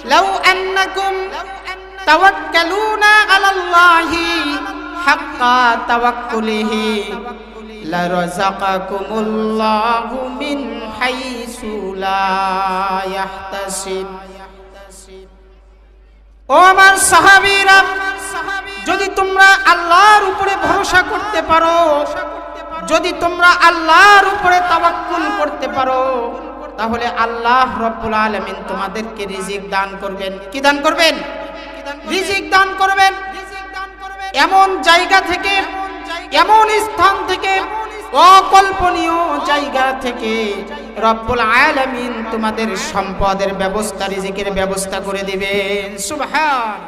লাউ আন্নাকুম তাওয়াক্কালুনা আলাল্লাহি হাক্কা তাওয়াক্কুলিহি লারাযাকাকুমুল্লাহু মিন হাইসু লা ইয়াহতাসিব। ও আমার সাহাবীরা, যদি তোমরা আল্লাহর উপরে ভরসা করতে পারো, যদি তোমরা আল্লাহর উপরে তাওয়াক্কুল করতে পারো, তাহলে আল্লাহ রাব্বুল আলামিন তোমাদেরকে রিজিক দান করবেন। কি দান করবেন? রিজিক দান করবেন। এমন জায়গা থেকে, এমন স্থান থেকে, অকল্পনীয় জায়গা থেকে রব্বুল আলামিন তোমাদের সম্পদের ব্যবস্থা, রিজিকের ব্যবস্থা করে দিবেন। সুবহান।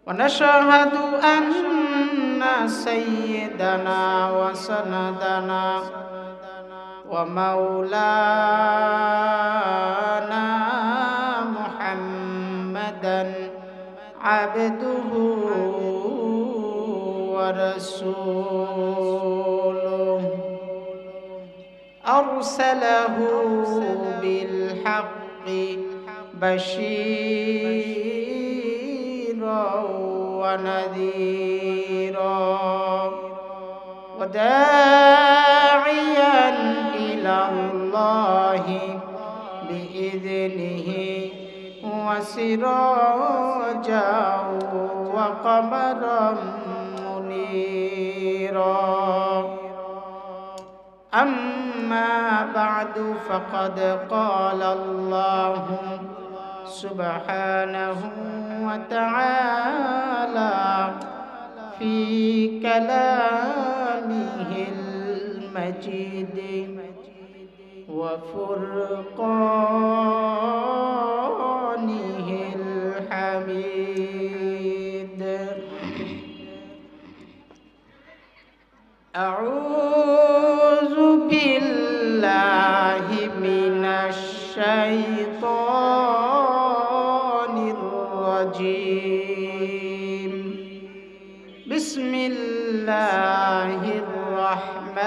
ওয়া নাশহাদু আন্না সাইয়্যিদানা ওয়া সানাদানা ওয়া মাওলানা মুহাম্মাদান আবদুহু ওয়া রাসূলুহু আরসালাহু বিল হাক্কি বাশীরাও ওয়া নাযীরা ওয়া দাঈয়ান ইলাল্লাহি বিইذনিহি ওয়া সিরাজাও ওয়া কমারাম মুনীরা। أما بعد فقد قال الله سبحانه وتعالى في كلامه المجيد وفرقانه الحميد. أعوذ بالله من الشيطان الرجيم. بسم الله الرحمن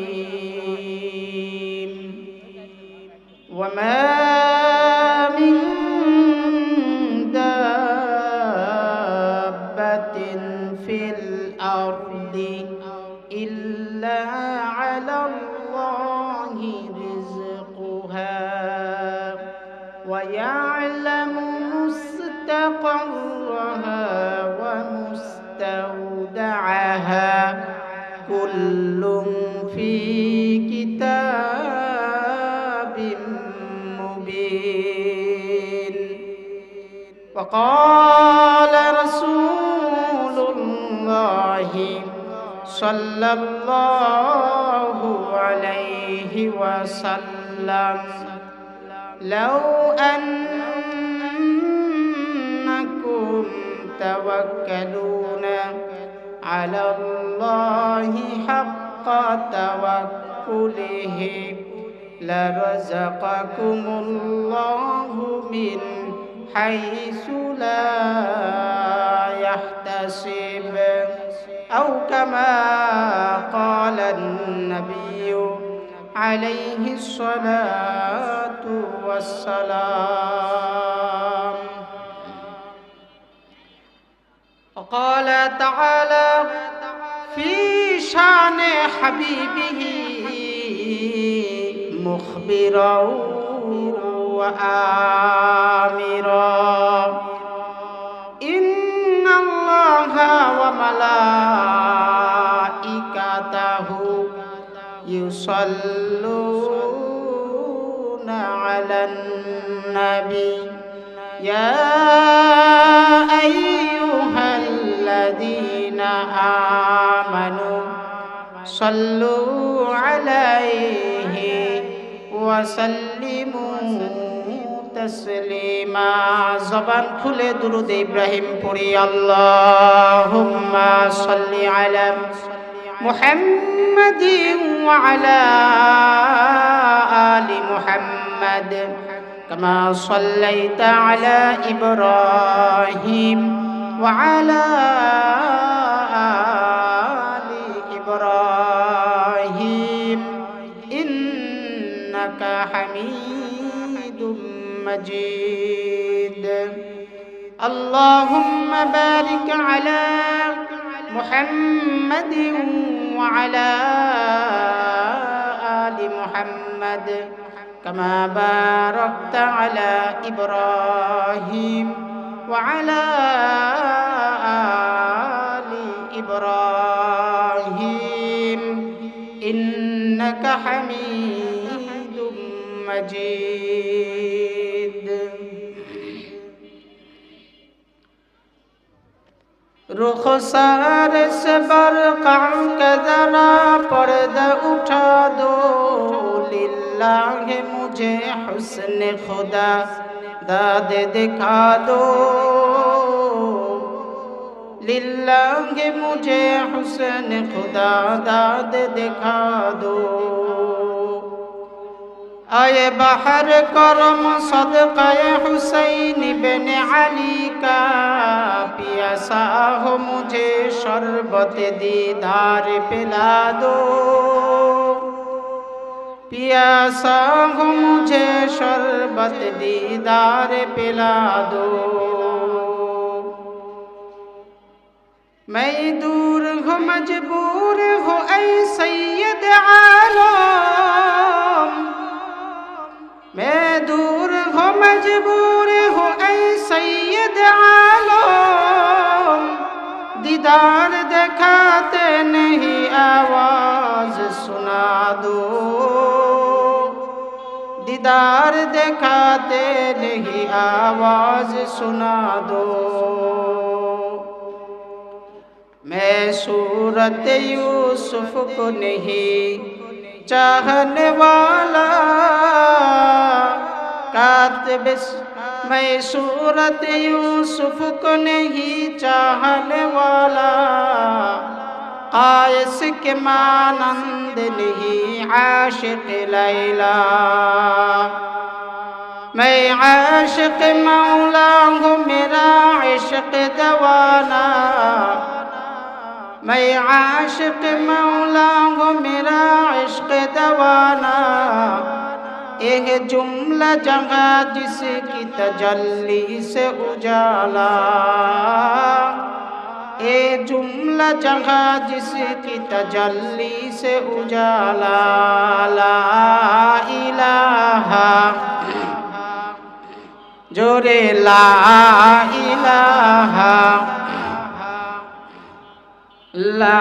الرحيم. وما من دابة في الأرض إلا على الله رزقها ويعلم مستقرها ومستودعها كل في كتاب مبين. وقال رسول الله صلى الله عليه وسلم لو أنكم توكلون على الله حق توكله لرزقكم الله من حيث لا يحتسب أو كما قال النبي عليه الصلاة والسلام. وقال تعالى في شان حبيبه مخبرا وآمرا إن الله وملائكته يصلون على النبي يا أيها الذين آمنوا صلوا عليه وسلموا تسليما. জবান খুলে দুরূদ ইব্রাহিম পড়ি। আল্লাহুম্মা সাল্লি আলা মুহাম্মাদিন ওয়া আলা আলি মুহাম্মাদ কামা সাল্লাইতা আলা ইব্রাহিম ওয়া আলা আলি ইব্রাহিম ইন্নাকা হামিদ مجيد اللهم بارك على محمد وعلى آل محمد كما باركت على إبراهيم وعلى آل إبراهيم إنك حميد مجيد रुखसार से बरक़ा का ज़रा पर्दा उठा दो लिल्लाह मुझे हुस्न खुदा दाद दिखा दो लिल्लाह मुझे हुस्न खुदा दाद दिखा दो आए बाहर करम सदक़े हुसैन बिन अली का पियासा हो मुझे शरबत दीदार पिला दो पियासा हो मुझे शरबत दीदार पिला दो मैं दूर हूँ मजबूर हूँ ऐ सैयद आलम मैं दूर हूँ मजबूर हूँ ऐ सैयद आलम दीदार दिखाते नहीं आवाज सुना दो दीदार दिखाते नहीं आवाज सुना दो मैं सूरत यूसुफ को नहीं चाहने वाला कातिब मैं सूरत यूसुफ को नहीं चाहने वाला कायस के मानंद नहीं आशिक लैला मैं आशिक मौला हूँ मेरा इश्क दवाना मैं आशिक मौला हूँ मेरा इश्क दवाना एक जुमला जगह जिसकी तजल्ली से उजाला एक जुमला जगह जिसकी तजल्ली से उजाला ला इलाहा जोरे ला इलाहा ला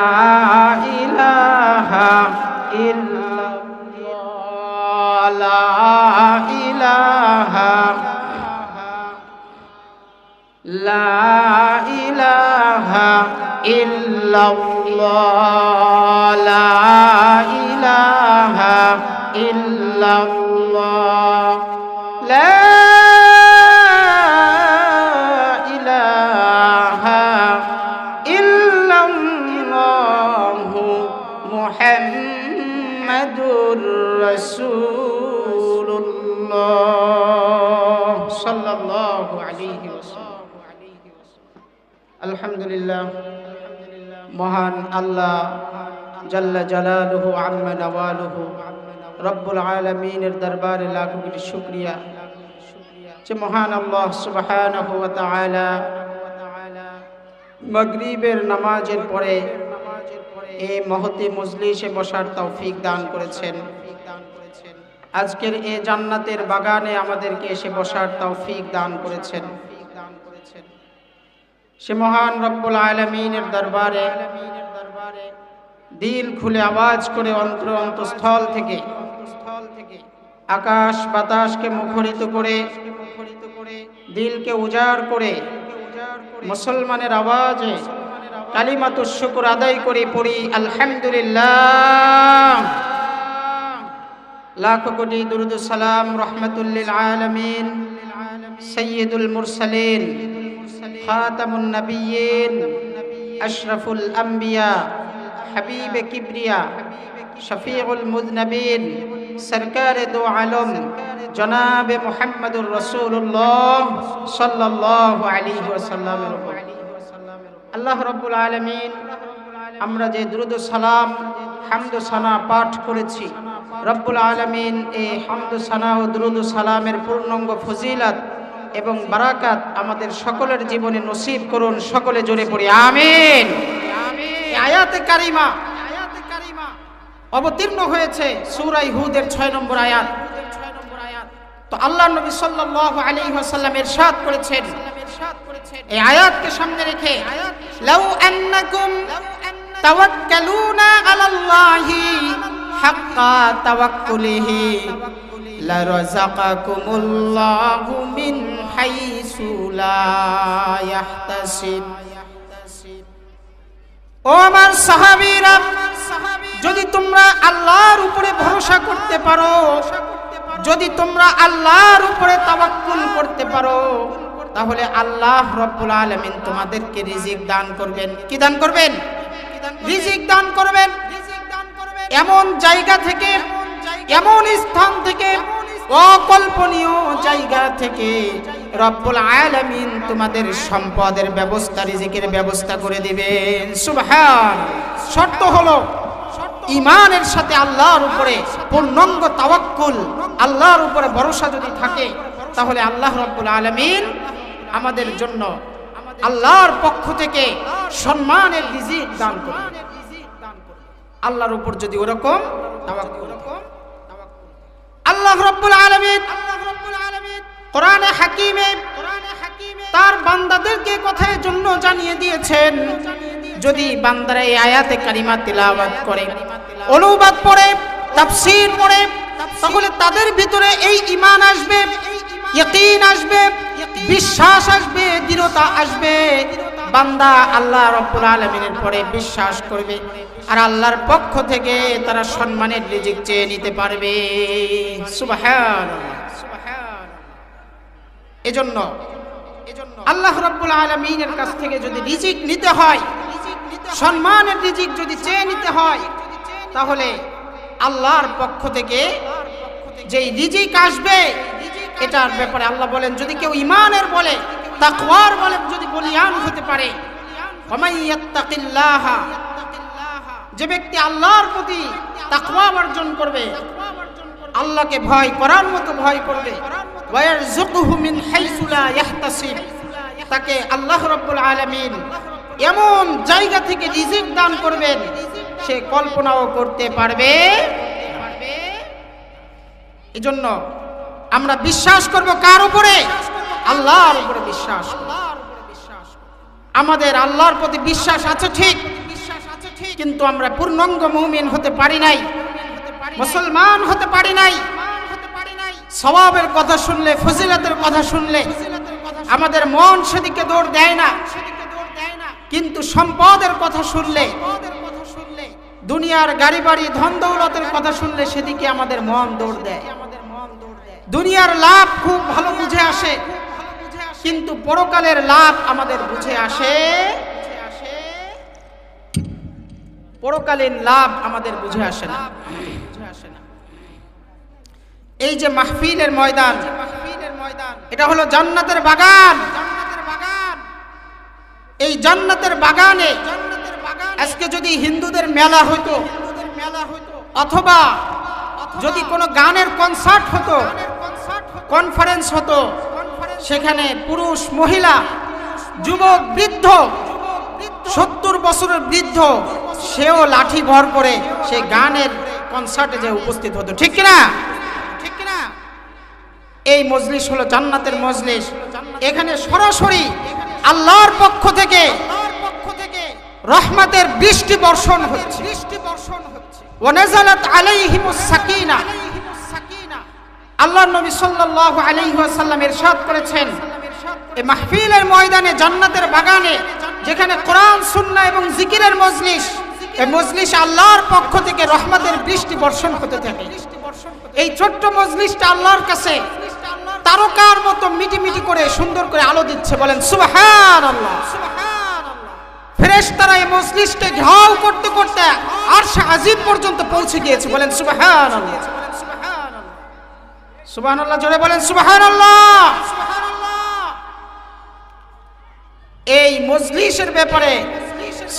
इलाहा इल्लल्लाह ला इलाहा ला इलाहा इल्लल्लाह ला इलाहा इल्लल्लाह ला मुहम्मदुर रसूलुल्लाह सल्लल्लाहु अलैहि वसल्लम अल्हम्दुलिल्लाह महान अल्लाह जल्ल जलालुहु अम्मा नवालुहु रब्बुल आलमीনের দরবারে লাখো কোটি শুকরিয়া যে মহান আল্লাহ সুবহানাহু ওয়া তাআলা মাগরিবের নামাজের পরে এই মহতি মজলিসে বসার তৌফিক দান করেছেন আজকের এই জান্নাতের বাগানে আমাদেরকে এসে বসার তৌফিক দান করেছেন সে মহান রব্বুল আলামিনের দরবারে দিল খুলে আওয়াজ করে অন্তঃস্থল থেকে আকাশ বাতাসকে মুখরিত করে দিলকে উজাড় করে মুসলমানের আওয়াজে কালিমাতুশ শুকর আদায় করে পড়ি আলহামদুলিল্লাহ লাখ কোটি দুরুদ সালাম রাহমাতুল লিল আলামিন সাইয়্যিদুল মুরসালিন খাতামুন নবিয়্যিন আশরাফুল আম্বিয়া হাবিবে কিবরিয়া শফিউল মুযনিবিন সরকারে দো আলম জনাবে মুহাম্মদুর রাসূলুল্লাহ সাল্লাল্লাহু আলাইহি ওয়াসাল্লামের উপর আল্লাহ রাব্বুল আলামিন আমরা যে দুরূদ সালাম হামদ সানা পাঠ করেছি রব্বুল আলামিন এই হামদু সানা ও দুরুদ ও সালামের পূর্ণাঙ্গ ফজিলত এবং বারাকাত আমাদের সকলের জীবনে নসিব করুন। সকলে জোরে পড়ি আমিন। এই আয়াতে কারিমা অবতীর্ণ হয়েছে সূরা হুদের 6 নম্বর আয়াত। তো আল্লাহর নবী সাল্লাল্লাহু আলাইহি ওয়াসাল্লাম ইরশাদ করেছেন এই আয়াতকে সামনে রেখে, লাউ আন্নাকুম তাওয়াক্কালুনা আলাল্লাহি হাক্কা তাওয়াক্কুলিহি লারাযাকাকুমুল্লাহু মিন হাইসু লা ইয়াহতাসিব। ও আমার সাহাবীরা, যদি তোমরা আল্লাহর উপরে ভরসা করতে পারো, যদি তোমরা আল্লাহর উপরে তাওয়াক্কুল করতে পারো, তাহলে আল্লাহ রব্বুল আলামিন তোমাদেরকে রিজিক দান করবেন। কি দান করবেন? রিজিক দান করবেন। এমন জায়গা থেকে, এমন স্থান থেকে, অকল্পনীয় জায়গা থেকে রব্বুল আলামিন তোমাদের সম্পদের ব্যবস্থা, রিজিকের ব্যবস্থা করে দিবেন। সুবহান। শর্ত হলো ঈমানের সাথে আল্লাহর উপরে পূর্ণাঙ্গ তাওয়াক্কুল, আল্লাহর উপরে ভরসা যদি থাকে, তাহলে আল্লাহ রব্বুল আলামিন আমাদের জন্য আল্লাহর পক্ষ থেকে সম্মানের রিজিক দান করবেন। আল্লাহর উপর যদি ওরকম তাওয়াক্কুল, আল্লাহ রব্বুল আলামিন কোরআনে হাকিমে তার বান্দাদেরকে কথার জন্য জানিয়ে দিয়েছেন, যদি বান্দারা এই আয়াতে কারিমা তিলাওয়াত করে, অনুবাদ পড়ে, তাফসীর পড়ে, তাহলে তাদের ভিতরে এই ঈমান আসবে, ইয়াকিন আসবে, বিশ্বাস আসবে, দৃঢ়তা আসবে। বান্দা আল্লাহ রব্বুল আলামিনের পরে বিশ্বাস করবে, আর আল্লাহর পক্ষ থেকে তারা সম্মানের রিজিক চেয়ে নিতে পারবে। সুবহানাল্লাহ, সুবহানাল্লাহ। এজন্য আল্লাহ রব্বুল আলামিনের কাছ থেকে যদি রিজিক নিতে হয়, সম্মানের রিজিক যদি চেয়ে নিতে হয়, তাহলে আল্লাহর পক্ষ থেকে যেই রিজিক আসবে, এটার ব্যাপারে আল্লাহ বলেন, যদি কেউ ঈমানের বলে, তাকওয়ার বলে যদি বলিয়ান হতে পারে, ওয়ামাইয়াত্তাকিল্লাহা, যে ব্যক্তি আল্লাহর প্রতি তাকওয়া অর্জন করবে, আল্লাহকে ভয় করার মতো ভয় করবে, ওয়ারযুকুহু মিন হাইসু লা ইয়াহতাসিব, তাকে আল্লাহ রাব্বুল আলামিন এমন জায়গা থেকে রিজিক দান করবেন সে কল্পনাও করতে পারবে। এজন্য আমরা বিশ্বাস করব কার উপরে? আল্লাহর উপরে বিশ্বাস করব। আমাদের আল্লাহর প্রতি বিশ্বাস আছে ঠিক, কিন্তু আমরা পূর্ণাঙ্গ মুমিন হতে পারি নাই, মুসলমান হতে পারি নাই। সওয়াবের কথা শুনলে, ফজিলতের কথা শুনলে আমাদের মন সেদিকে দৌড় দেয় না, কিন্তু সম্পদের কথা শুনলে, দুনিয়ার গাড়ি বাড়ি ধন দৌলতের কথা শুনলে সেদিকে আমাদের মন দৌড় দেয়। দুনিয়ার লাভ খুব ভালো বুঝে আসে, কিন্তু পরকালের লাভ আমাদের বুঝে আসে, পরকালীন লাভ আমাদের বুঝে আসে না। এই যে মাহফিলের ময়দান, এটা হলো জান্নাতের বাগান। এই জান্নাতের বাগানে আজকে যদি হিন্দুদের মেলা হতো, অথবা যদি কোনো গানের কনসার্ট হতো, কনফারেন্স হতো, সেখানে পুরুষ, মহিলা, যুবক, বৃদ্ধ, 70 বছরের বৃদ্ধ সেও লাঠি ভর করে সেই গানের কনসার্টে যে উপস্থিত হতো, ঠিক কিনা? এই মজলিস হলো জান্নাতের মজলিস। এখানে সরাসরি আল্লাহর পক্ষ থেকে রহমতের বৃষ্টি বর্ষণ হচ্ছে। ওয়ানাজালাত আলাইহিমুস সাকিনা। আল্লাহর নবী সাল্লাল্লাহু আলাইহি ওয়াসাল্লাম ইরশাদ করেছেন, এই মাহফিলের ময়দানে, জান্নাতের বাগানে, যেখানে কোরআন, সুন্নাহ এবং জিকিরের মজলিস, এই মজলিসে আল্লাহর পক্ষ থেকে রহমতের বৃষ্টি বর্ষণ হতে থাকে। এই ছোট্ট মজলিসটা আল্লাহর কাছে তারকার মতো মিটি মিটি করে সুন্দর করে আলো দিচ্ছে। বলেন সুবহানাল্লাহ। ফেরেশতারা এই মজলিসকে ঘেরাও করতে করতে আরশ আজিম পর্যন্ত পৌঁছে গিয়েছে। বলেন সুবহানাল্লাহ। সুবহানাল্লাহ, জোরে বলেন সুবহানাল্লাহ। এই মজলিসের ব্যাপারে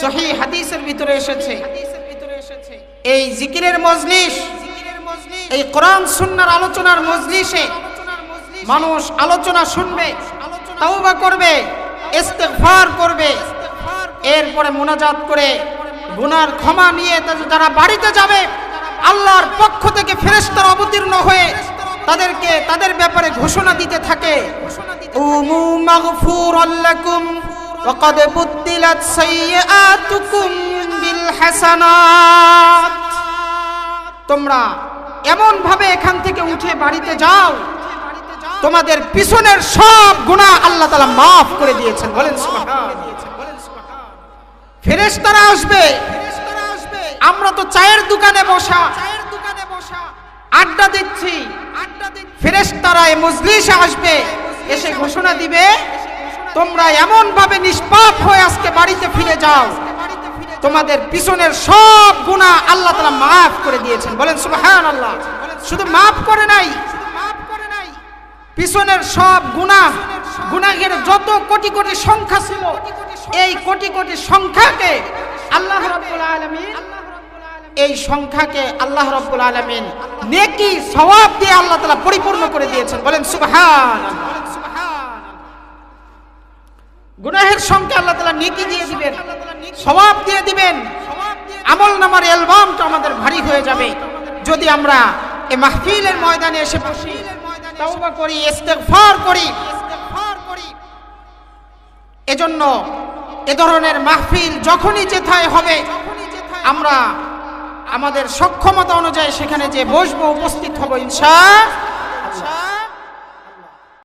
সহিহ হাদিসের ভিতরে এসেছে, এই জিকিরের মজলিস এই কোরআন সুন্নাহর আলোচনার মজলিসে মানুষ আলোচনা শুনবে, তাওবা করবে, ইস্তেগফার করবে, এরপরে মুনাজাত করে গুনার ক্ষমা নিয়ে যারা বাড়িতে যাবে, আল্লাহর পক্ষ থেকে ফেরেশতারা অবতীর্ণ হয়ে তাদেরকে তাদের ব্যাপারে ঘোষণা দিতে থাকে, উমু মাগফুরাল লাকুম ওয়া ক্বাদ বুদ্দিলাত সাইয়্যাতুকুম বিল হাসানাত। তোমরা এমন ভাবে এখান থেকে উঠে বাড়িতে যাও, তোমাদের পিছনের সব গুনাহ আল্লাহ তাআলা maaf করে দিয়েছেন। বলেন সুবহানাল্লাহ। ফেরেশতারা আসবে, আমরা তো চায়ের দোকানে বসা আড্ডা দিচ্ছি, ফেরেশতারা এই মজলিসে আসবে, এসে ঘোষণা দিবে, তোমরা এমন ভাবে নিষ্পাপ হয়ে আজকে বাড়িতে ফিরে যাও, তোমাদের পিছনের সব গুনাহ আল্লাহ তাআলা maaf করে দিয়েছেন। বলেন সুবহানাল্লাহ। শুধু maaf করে নাই, পিছনের সব গুনাহের যত কোটি কোটি সংখ্যা ছিল, এই কোটি কোটি সংখ্যাকে আল্লাহ রাব্বুল আলামিন এই সংখ্যাকে আল্লাহ রাব্বুল আলামিন নেকি সওয়াব দিয়ে আল্লাহ তাআলা পরিপূর্ণ করে দিয়েছেন। বলেন সুবহানাল্লাহ। গুনাহের সংখ্যা আল্লাহ তাআলা নেকি দিয়ে দিবেন, সওয়াব দিয়ে দিবেন, আমলনামার অ্যালবামটা আমাদের ভারী হয়ে যাবে যদি আমরা এই মাহফিলের ময়দানে এসে বসি, তাওবা করি, ইস্তেগফার করি। এজন্য এ ধরনের মাহফিল যখনই যেথায় হবে আমরা আমাদের সক্ষমতা অনুযায়ী সেখানে যে বসবো, উপস্থিত হব ইনশাআল্লাহ।